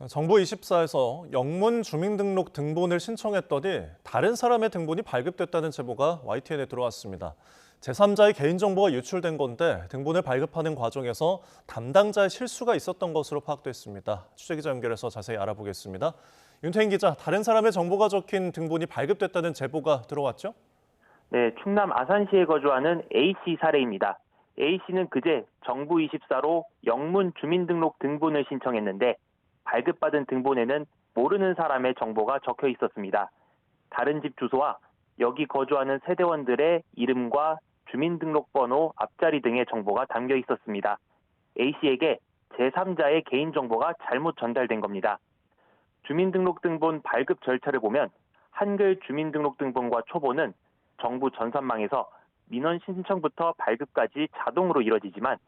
정부24에서 영문 주민등록 등본을 신청했더니 다른 사람의 등본이 발급됐다는 제보가 YTN에 들어왔습니다. 제3자의 개인정보가 유출된 건데 등본을 발급하는 과정에서 담당자의 실수가 있었던 것으로 파악됐습니다. 취재기자 연결해서 자세히 알아보겠습니다. 윤태인 기자, 다른 사람의 정보가 적힌 등본이 발급됐다는 제보가 들어왔죠? 네, 충남 아산시에 거주하는 A씨 사례입니다. A씨는 그제 정부24로 영문 주민등록 등본을 신청했는데 발급받은 등본에는 모르는 사람의 정보가 적혀 있었습니다. 다른 집 주소와 여기 거주하는 세대원들의 이름과 주민등록번호 앞자리 등의 정보가 담겨 있었습니다. A씨에게 제3자의 개인정보가 잘못 전달된 겁니다. 주민등록등본 발급 절차를 보면 한글 주민등록등본과 초본은 정부 전산망에서 민원 신청부터 발급까지 자동으로 이뤄지지만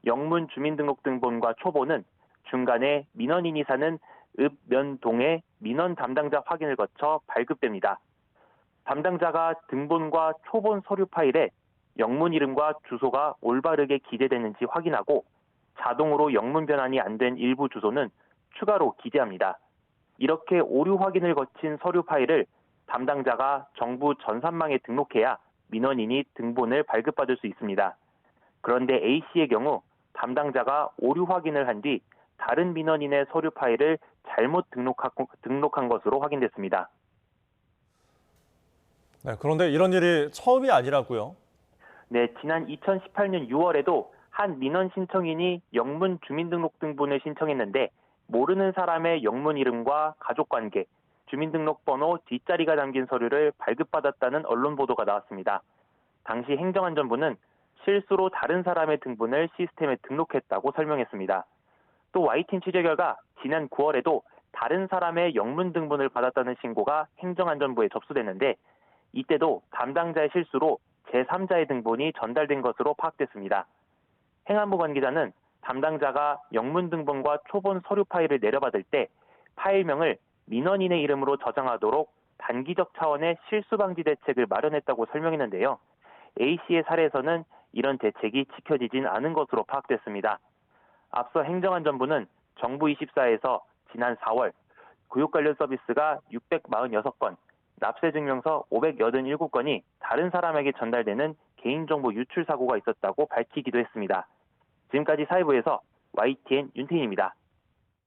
영문 주민등록등본과 초본은 중간에 민원인이 사는 읍, 면, 동의 민원 담당자 확인을 거쳐 발급됩니다. 담당자가 등본과 초본 서류 파일에 영문 이름과 주소가 올바르게 기재되는지 확인하고 자동으로 영문 변환이 안 된 일부 주소는 추가로 기재합니다. 이렇게 오류 확인을 거친 서류 파일을 담당자가 정부 전산망에 등록해야 민원인이 등본을 발급받을 수 있습니다. 그런데 A씨의 경우 담당자가 오류 확인을 한 뒤 다른 민원인의 서류 파일을 잘못 등록한 것으로 확인됐습니다. 네, 그런데 이런 일이 처음이 아니라고요? 네, 지난 2018년 6월에도 한 민원 신청인이 영문 주민등록등본을 신청했는데 모르는 사람의 영문 이름과 가족관계, 주민등록번호 뒷자리가 담긴 서류를 발급받았다는 언론 보도가 나왔습니다. 당시 행정안전부는 실수로 다른 사람의 등본을 시스템에 등록했다고 설명했습니다. 또 YTN 취재 결과 지난 9월에도 다른 사람의 영문 등본을 받았다는 신고가 행정안전부에 접수됐는데 이때도 담당자의 실수로 제3자의 등본이 전달된 것으로 파악됐습니다. 행안부 관계자는 담당자가 영문 등본과 초본 서류 파일을 내려받을 때 파일명을 민원인의 이름으로 저장하도록 단기적 차원의 실수 방지 대책을 마련했다고 설명했는데요. A씨의 사례에서는 이런 대책이 지켜지진 않은 것으로 파악됐습니다. 앞서 행정안전부는 정부24에서 지난 4월 교육 관련 서비스가 646건, 납세증명서 587건이 다른 사람에게 전달되는 개인정보 유출 사고가 있었다고 밝히기도 했습니다. 지금까지 사회부에서 YTN 윤태인입니다.